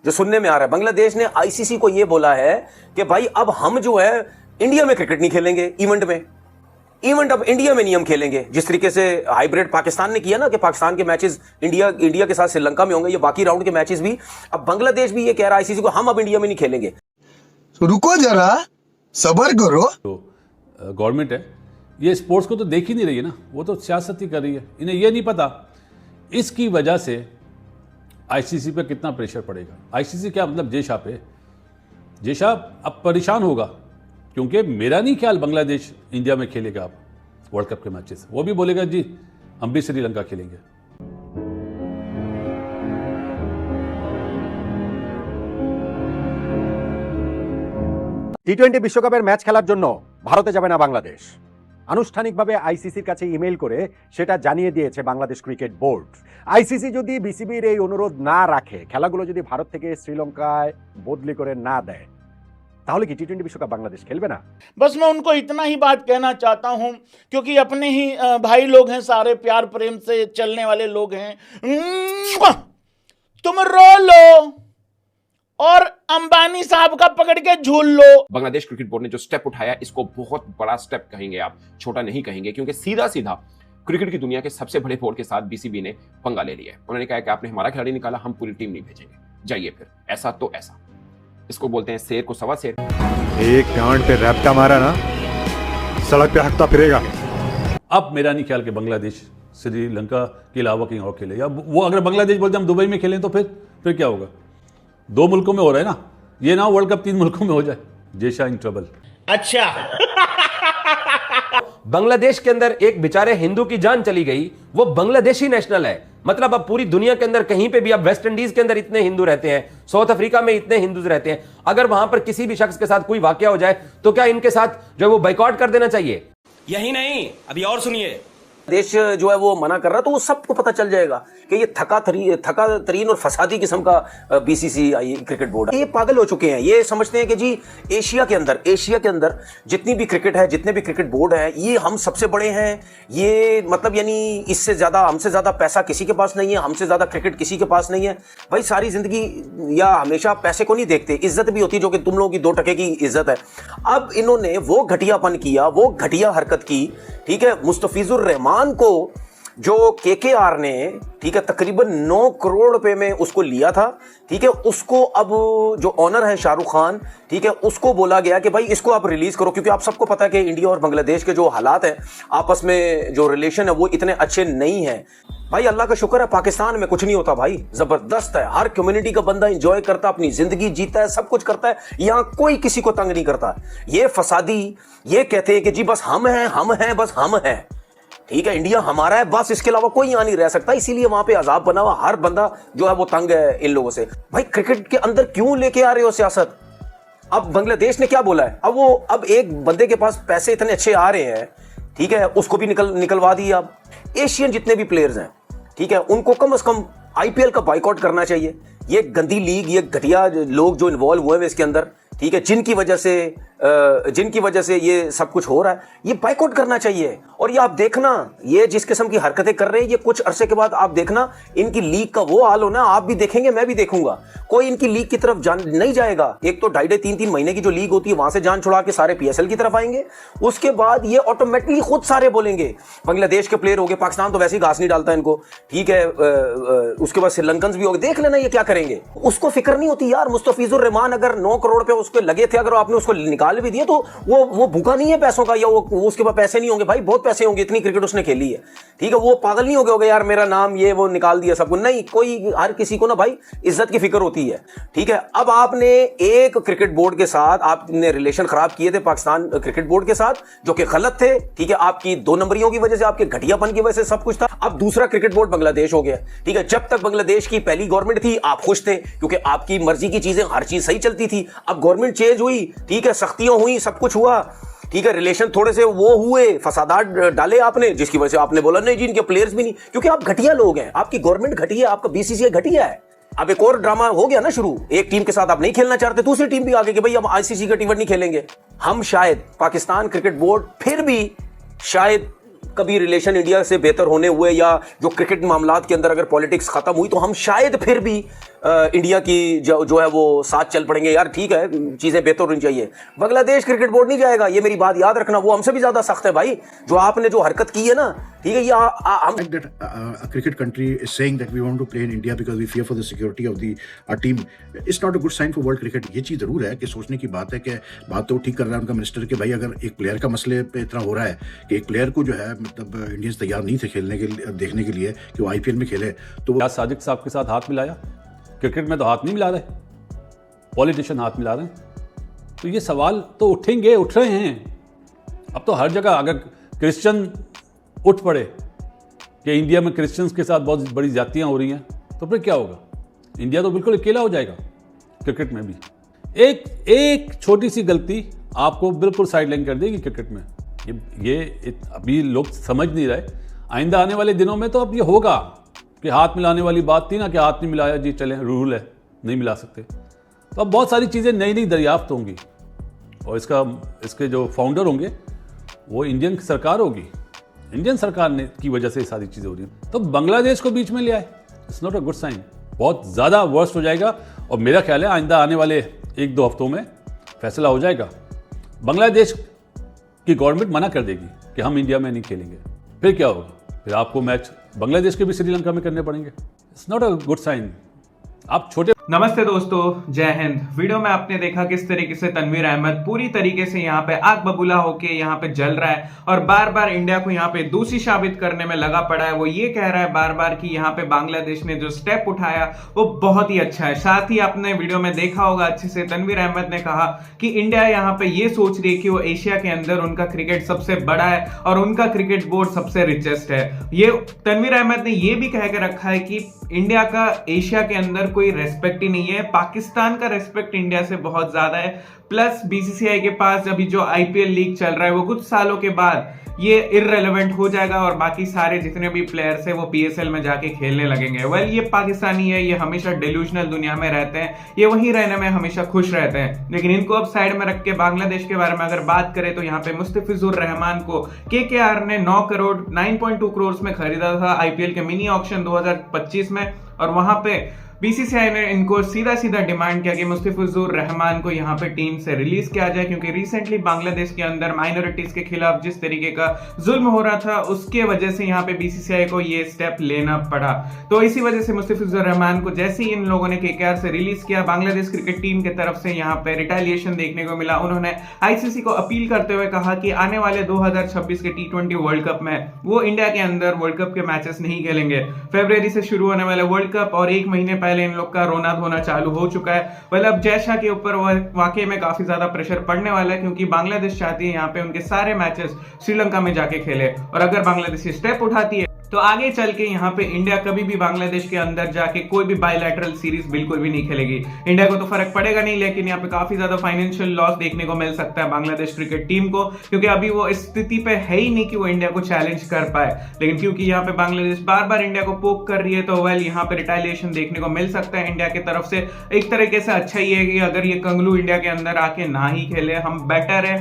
जो सुनने में आ रहा है। बांग्लादेश ने आईसीसी को यह बोला है कि भाई अब हम जो है इंडिया में क्रिकेट नहीं खेलेंगे, इवेंट अब इंडिया में नहीं हम खेलेंगे। जिस तरीके से हाइब्रिड पाकिस्तान ने किया ना कि पाकिस्तान के मैचेस इंडिया के साथ श्रीलंका में होंगे, ये बाकी राउंड के मैचेस भी। अब बांग्लादेश भी ये कह रहा है आईसीसी को, हम अब इंडिया में नहीं खेलेंगे। तो रुको जरा, सबर करो। तो गवर्नमेंट है ये स्पोर्ट्स को तो देख ही नहीं रही है ना, वो तो सियासत ही कर रही है। इन्हें ये नहीं पता इसकी वजह से आईसीसी पे कितना प्रेशर पड़ेगा। आईसीसी क्या मतलब जेशा पे, जेशा अब परेशान होगा, क्योंकि मेरा नहीं ख्याल बांग्लादेश इंडिया में खेलेगा अब वर्ल्ड कप के मैचेस। वो भी बोलेगा जी हम भी श्रीलंका खेलेंगे। টি-20 বিশ্বকাপের ম্যাচ খেলার জন্য ভারতে যাবে না বাংলাদেশ। আনুষ্ঠানিকভাবে আইসিসির কাছে ইমেইল করে সেটা জানিয়ে দিয়েছে বাংলাদেশ ক্রিকেট বোর্ড। আইসিসি যদি বিসিবির এই অনুরোধ না রাখে, খেলাগুলো যদি ভারত থেকে শ্রীলঙ্কায় বদলি করে না দেয়, তাহলে কি টি-20 বিশ্বকাপ বাংলাদেশ খেলবে না? बस मैं उनको इतना ही बात कहना चाहता हूं, क्योंकि अपने ही भाई लोग हैं, सारे प्यार प्रेम से चलने वाले लोग हैं। तुम रो लो और अंबानी साहब का पकड़ के झूल लो। बांग्लादेश क्रिकेट बोर्ड ने जो स्टेप उठाया इसको बहुत बड़ा स्टेप कहेंगे आप, छोटा नहीं कहेंगे, क्योंकि सीधा सीधा क्रिकेट की दुनिया के सबसे बड़े बोर्ड के साथ बीसीबी ने पंगा ले लिया है। उन्होंने कहा कि आपने हमारा खिलाड़ी निकाला, हम पूरी टीम नहीं भेजेंगे, जाइए फिर। ऐसा तो ऐसा, इसको बोलते हैं शेर को सवा शेर। एक गांड पे रैप्टा मारा ना, सड़क पे हकता फिरेगा। अब मेरा नहीं ख्याल कि बांग्लादेश श्रीलंका के अलावा कहीं और खेले, या वो अगर बांग्लादेश बोलते हम दुबई में खेलें तो फिर क्या होगा? 2 मुल्कों में हो रहा है ना, ये ना वर्ल्ड कप 3 मुल्कों में हो जाए। जेशा इन ट्रबल। अच्छा बांग्लादेश के अंदर एक बेचारे हिंदू की जान चली गई, वो बांग्लादेशी नेशनल है। मतलब अब पूरी दुनिया के अंदर कहीं पे भी, अब वेस्ट इंडीज के अंदर इतने हिंदू रहते हैं, साउथ अफ्रीका में इतने हिंदू रहते हैं, अगर वहां पर किसी भी शख्स के साथ कोई वाकया हो जाए तो क्या इनके साथ जो है वो बाइकआउट कर देना चाहिए? यही नहीं, अभी और सुनिए। देश जो है वो मना कर रहा है, तो वो सबको पता चल जाएगा कि ये थका तरीन और फसादी किस्म का बीसीसीआई क्रिकेट बोर्ड है। ये पागल हो चुके हैं, ये समझते हैं कि जी एशिया के अंदर जितनी भी क्रिकेट है, जितने भी क्रिकेट बोर्ड है, ये हम सबसे बड़े हैं। ये मतलब यानी इससे ज्यादा, हमसे ज्यादा पैसा किसी के पास नहीं है, हमसे ज्यादा क्रिकेट किसी के पास नहीं है। भाई सारी जिंदगी या हमेशा पैसे को नहीं देखते, इज्जत भी होती है, जो कि तुम लोगों की 2 टके की इज्जत है। अब इन्होंने वो घटियापन किया, वो घटिया हरकत की, ठीक है। मुस्तफिजुर रहमान को जो केकेआर ने, ठीक है, तकरीबन 9 करोड़ रुपए में उसको लिया था, ठीक है, उसको अब जो ऑनर है शाहरुख खान, ठीक है, उसको बोला गया कि भाई इसको आप रिलीज करो, क्योंकि आप सबको पता है कि इंडिया और बांग्लादेश के जो हालात हैं, आपस में जो रिलेशन है वो इतने अच्छे नहीं है। भाई अल्लाह का शुक्र है पाकिस्तान में कुछ नहीं होता भाई, जबरदस्त है, हर कम्युनिटी का बंदा एंजॉय करता है, अपनी जिंदगी जीता है, सब कुछ करता है, यहां कोई किसी को तंग नहीं करता। ये फसादी ये कहते हैं कि जी बस हम हैं, बस हम हैं, ठीक है, इंडिया हमारा है, बस इसके अलावा कोई यहां नहीं रह सकता। इसीलिए वहां पे अजाब बना हुआ, हर बंदा जो है वो तंग है इन लोगों से। भाई क्रिकेट के अंदर क्यों लेके आ रहे हो सियासत? अब बांग्लादेश ने क्या बोला है, अब एक बंदे के पास पैसे इतने अच्छे आ रहे हैं, ठीक है, उसको भी निकलवा दिए। अब एशियन जितने भी प्लेयर्स हैं, ठीक है, उनको कम से कम आईपीएल का बाइकआउट करना चाहिए। ये गंदी लीग, ये घटिया लोग जो इन्वॉल्व हुए हैं इसके अंदर, ठीक है, जिनकी वजह से ये सब कुछ हो रहा है, ये बाइकआउट करना चाहिए। और ये आप देखना, ये जिस किस्म की हरकतें कर रहे हैं, ये कुछ अरसे के बाद आप देखना इनकी लीग का वो हाल होना, आप भी देखेंगे, मैं भी देखूंगा। कोई इनकी लीग की तरफ जान नहीं जाएगा। एक तो 2.5-3 महीने की जो लीग होती है वहां से जान छुड़ा के सारे पीएसएल की तरफ आएंगे। उसके बाद ये ऑटोमेटिकली खुद सारे बोलेंगे, बांग्लादेश के प्लेयर हो गए, पाकिस्तान तो वैसे ही घास नहीं डालता इनको, ठीक है, उसके बाद श्रीलंकन भी हो गए, देख लेना ये क्या करेंगे। उसको फिक्र नहीं होती यार। मुस्तफिजुर रहमान अगर 9 करोड़ पे उसके लगे थे, अगर आपने उसको निकाल भी दिया तो वो भूखा नहीं है पैसों का, या वो उसके पास पैसे नहीं होंगे। भाई बहुत पैसे होंगे, इतनी क्रिकेट उसने खेली है, ठीक है, वो पागल नहीं हो गया होगा यार मेरा नाम ये वो निकाल दिया सबको, नहीं। कोई हर किसी को ना भाई इज्जत की फिक्र होती है, ठीक है। अब आपने एक क्रिकेट बोर्ड के साथ आपने रिलेशन खराब किए थे पाकिस्तान क्रिकेट बोर्ड के साथ, जो कि गलत थे, ठीक है, आपकी 2 नंबरियों की वजह से, आपके घटियापन की वजह से सब कुछ था। अब दूसरा क्रिकेट बोर्ड बांग्लादेश हो गया, ठीक है। जब तक बांग्लादेश की पहली गवर्नमेंट थी आप खुश थे, क्योंकि आपकी मर्जी की चीजें, हर चीज सही चलती थी। अब गवर्नमेंट चेंज हुई, ठीक है, सख्तियां हुई, सब कुछ हुआ, ठीक है, रिलेशन थोड़े से वो हुए, फसादात डाले आपने, जिसकी वजह से आपने बोला नहीं जी इनके प्लेयर्स भी नहीं, क्योंकि आप घटिया लोग हैं, आपकी गवर्नमेंट घटिया है, आपका बीसीसीआई घटिया है। अब एक और ड्रामा हो गया ना शुरू, एक टीम के साथ आप नहीं खेलना चाहते, दूसरी टीम भी आगे कि भाई अब आईसीसी का टी20 नहीं खेलेंगे हम। शायद पाकिस्तान क्रिकेट बोर्ड फिर भी शायद कभी रिलेशन इंडिया से बेहतर होने हुए या जो क्रिकेट मामलात के अंदर अगर पॉलिटिक्स खत्म हुई तो हम शायद फिर भी इंडिया की जो है वो साथ चल पड़ेंगे, यार ठीक है चीजें बेहतर होनी चाहिए। बांग्लादेश क्रिकेट बोर्ड नहीं जाएगा, ये मेरी बात याद रखना, वो हमसे भी ज्यादा सख्त है भाई। जो आपने जो हरकत की है ना, ठीक है, ये हम that a cricket country is saying that we want to play in India because we fear for the security of our team. It's not a good sign for world cricket. ये चीज़ जरूर है कि सोचने की बात है कि बात तो ठीक कर रहा है उनका मिनिस्टर कि भाई अगर एक प्लेयर का मसले पे इतना हो रहा है कि एक प्लेयर को जो है मतलब इंडियंस तैयार नहीं थे खेलने के लिए, देखने के लिए कि वो आईपीएल में खेले, तो क्या साजिद साहब के साथ हाथ मिलाया? क्रिकेट में तो हाथ नहीं मिला रहे, पॉलिटिशियन हाथ मिला रहे हैं। तो ये सवाल तो उठेंगे, उठ रहे हैं अब तो हर जगह। अगर क्रिश्चियन उठ पड़े कि इंडिया में क्रिश्चियंस के साथ बहुत बड़ी जातियां हो रही हैं, तो फिर क्या होगा? इंडिया तो बिल्कुल अकेला हो जाएगा क्रिकेट में भी। एक छोटी सी गलती आपको बिल्कुल साइडलाइन कर देगी क्रिकेट में। ये अभी लोग समझ नहीं रहे, आइंदा आने वाले दिनों में तो अब ये होगा कि हाथ मिलाने वाली बात थी ना कि हाथ नहीं मिलाया जी चलें, रूल है नहीं मिला सकते। तो अब बहुत सारी चीज़ें नई नई दरियाफ्त होंगी और इसके जो फाउंडर होंगे वो इंडियन सरकार होगी। इंडियन सरकार ने की वजह से ये सारी चीज़ें हो रही हैं। तो बांग्लादेश को बीच में ले आए, it's not a good sign. बहुत ज़्यादा वर्स्ट हो जाएगा और मेरा ख्याल है आइंदा आने वाले 1-2 हफ्तों में फैसला हो जाएगा। बांग्लादेश की गवर्नमेंट मना कर देगी कि हम इंडिया में नहीं खेलेंगे, फिर क्या होगा? फिर आपको मैच बांग्लादेश के भी श्रीलंका में करने पड़ेंगे। It's not a good sign. आप छोटे नमस्ते दोस्तों, जय हिंद। वीडियो में आपने देखा किस तरीके से तनवीर अहमद पूरी तरीके से यहाँ पे आग बबूला होके यहाँ पे जल रहा है और बार बार इंडिया को यहाँ पे दोषी साबित करने में लगा पड़ा है। वो ये कह रहा है बार बार कि यहाँ पे बांग्लादेश ने जो स्टेप उठाया वो बहुत ही अच्छा है। साथ ही आपने वीडियो में देखा होगा अच्छे से, तनवीर अहमद ने कहा कि इंडिया यहाँ पे ये सोच रही है कि वो एशिया के अंदर उनका क्रिकेट सबसे बड़ा है और उनका क्रिकेट बोर्ड सबसे रिचेस्ट है। ये तनवीर अहमद ने ये भी कह के रखा है कि इंडिया का एशिया के अंदर कोई रेस्पेक्ट ही नहीं है, पाकिस्तान का रेस्पेक्ट इंडिया से बहुत ज्यादा है। प्लस बीसीसीआई के पास अभी जो आईपीएल लीग चल रहा है वो कुछ सालों के बाद ये इररेलेवेंट हो जाएगा और बाकी सारे जितने भी प्लेयर्स हैं वो पीएसएल में जाके खेलने लगेंगे। वेल, ये पाकिस्तानी है, ये हमेशा डेल्यूशनल दुनिया में रहते हैं, ये वहीं रहने में हमेशा खुश रहते हैं। लेकिन इनको अब साइड में रख के बांग्लादेश के बारे में अगर बात करें तो यहाँ पे मुस्तफिजुर रहमान को केकेआर ने 9.2 करोड़ में खरीदा था आईपीएल के मिनी ऑक्शन 2025 में, और वहां पे बीसीसीआई ने इनको सीधा सीधा डिमांड किया कि मुस्तफिजुर रहमान को यहाँ पे टीम से रिलीज किया जाए, क्योंकि रिसेंटली बांग्लादेश के अंदर माइनॉरिटीज के खिलाफ जिस तरीके का जुल्म हो रहा था उसके वजह से यहाँ पे बीसीसीआई को ये स्टेप लेना पड़ा। तो इसी वजह से मुस्तफिजुर रहमान को जैसे ही इन लोगों ने केकेआर से रिलीज किया, बांग्लादेश क्रिकेट टीम की तरफ से यहाँ पे रिटेलिएशन देखने को मिला। उन्होंने आईसीसी को अपील करते हुए कहा कि आने वाले 2026 के T20 वर्ल्ड कप में वो इंडिया के अंदर वर्ल्ड कप के मैचेस नहीं खेलेंगे। फरवरी से शुरू होने वाले वर्ल्ड कप और 1 महीने पहले इन लोग का रोना धोना चालू हो चुका है। मतलब जयशाह के ऊपर वाकई में काफी ज्यादा प्रेशर पड़ने वाला है, क्योंकि बांग्लादेश चाहती है यहाँ पे उनके सारे मैचेस श्रीलंका में जाके खेले, और अगर बांग्लादेश स्टेप उठाती है तो आगे चल के यहाँ पे इंडिया कभी भी बांग्लादेश के अंदर जाके कोई भी बायलैटरल सीरीज बिल्कुल भी नहीं खेलेगी। इंडिया को तो फर्क पड़ेगा नहीं, लेकिन यहाँ पे काफी ज्यादा फाइनेंशियल लॉस देखने को मिल सकता है बांग्लादेश क्रिकेट टीम को, क्योंकि अभी वो इस स्थिति पे है ही नहीं कि वो इंडिया को चैलेंज कर पाए। लेकिन क्योंकि यहाँ पे बांग्लादेश बार बार इंडिया को पोक कर रही है, तो वेल यहाँ पे रिटेलिएशन देखने को मिल सकता है इंडिया की तरफ से। एक तरीके से अच्छा ही है कि अगर ये कंगलू इंडिया के अंदर आके ना ही खेले, हम बेटर है,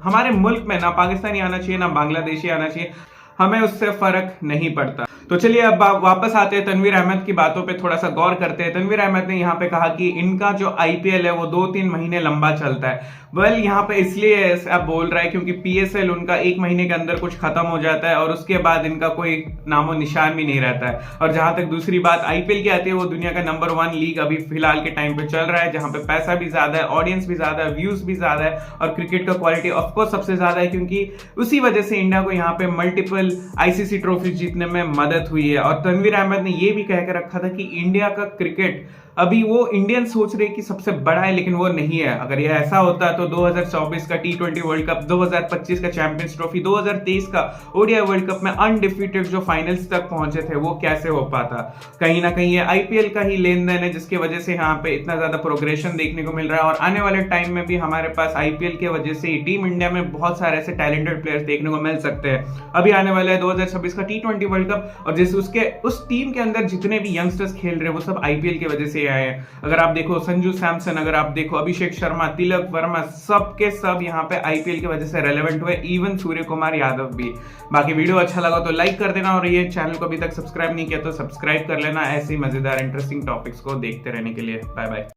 हमारे मुल्क में ना पाकिस्तानी आना चाहिए ना बांग्लादेशी आना चाहिए, हमें उससे फर्क नहीं पड़ता। तो चलिए अब वापस आते हैं तनवीर अहमद की बातों पे थोड़ा सा गौर करते हैं। तनवीर अहमद ने यहाँ पे कहा कि इनका जो आईपीएल है वो 2-3 महीने लंबा चलता है। वेल, यहाँ पे इसलिए अब बोल रहा है क्योंकि पीएसएल उनका 1 महीने के अंदर कुछ खत्म हो जाता है और उसके बाद इनका कोई नामो निशान भी नहीं रहता है। और जहां तक दूसरी बात आईपीएल की आती है, वो दुनिया का नंबर 1 लीग अभी फिलहाल के टाइम पे चल रहा है, जहां पे पैसा भी ज्यादा है, ऑडियंस भी ज्यादा है, व्यूज भी ज्यादा है और क्रिकेट का क्वालिटी ऑफकोर्स सबसे ज्यादा है, क्योंकि उसी वजह से इंडिया को यहाँ पे मल्टीपल आईसीसी ट्रॉफी जीतने में मदद हुई है। और तनवीर अहमद ने यह भी कह के रखा था कि इंडिया का क्रिकेट अभी वो इंडियन सोच रहे कि सबसे बड़ा है, लेकिन वो नहीं है। अगर ये ऐसा होता तो 2024 का T20 वर्ल्ड कप, 2025 का चैंपियंस ट्रॉफी, 2023 का ओडीआई वर्ल्ड कप में अनडिफीटेड जो फाइनल्स तक पहुंचे थे वो कैसे हो पाता। कहीं ना कहीं ये आईपीएल का ही लेन देन है जिसकी वजह से यहाँ पे इतना ज्यादा प्रोग्रेशन देखने को मिल रहा है। और आने वाले टाइम में भी हमारे पास आईपीएल की वजह से टीम इंडिया में बहुत सारे ऐसे टैलेंटेड प्लेयर्स देखने को मिल सकते हैं। अभी आने वाला है 2026 का T20 वर्ल्ड कप, और जिस उस टीम के अंदर जितने भी यंगस्टर्स खेल रहे हैं वो सब आईपीएल की वजह से आए हैं। अगर आप देखो संजू सैमसन, अगर आप देखो अभिषेक शर्मा, तिलक वर्मा, सबके सब यहाँ पे आईपीएल की वजह से रेलेवेंट हुए, इवन सूर्य कुमार यादव भी। बाकी वीडियो अच्छा लगा तो लाइक कर देना और ये चैनल को अभी तक सब्सक्राइब नहीं किया तो सब्सक्राइब कर लेना ऐसे ही मजेदार इंटरेस्टिंग टॉपिक्स को देखते रहने के लिए। Bye bye.